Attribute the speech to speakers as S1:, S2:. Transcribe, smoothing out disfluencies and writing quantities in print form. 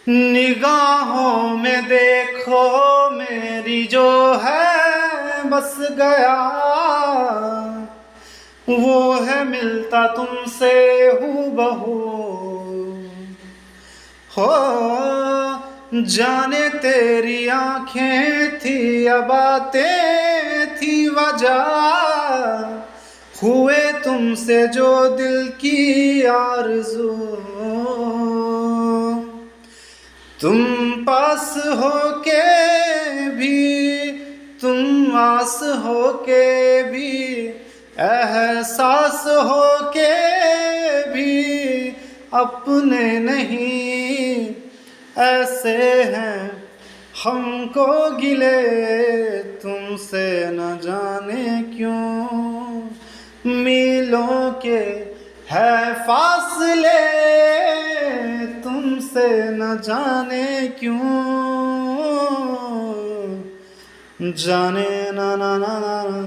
S1: निगाहों में देखो मेरी जो है बस गया, वो है मिलता तुमसे हूबहू। हो जाने तेरी आंखें थी या बातें थी वजह, हुए तुमसे जो दिल की आरज़ू। तुम पास होके भी, तुम आस होके भी, एहसास होके भी अपने नहीं, ऐसे हैं हमको गिले तुमसे न जाने क्यों। मीलों के है फासले तुमसे न जाने क्यों, जाने ना ना ना ना।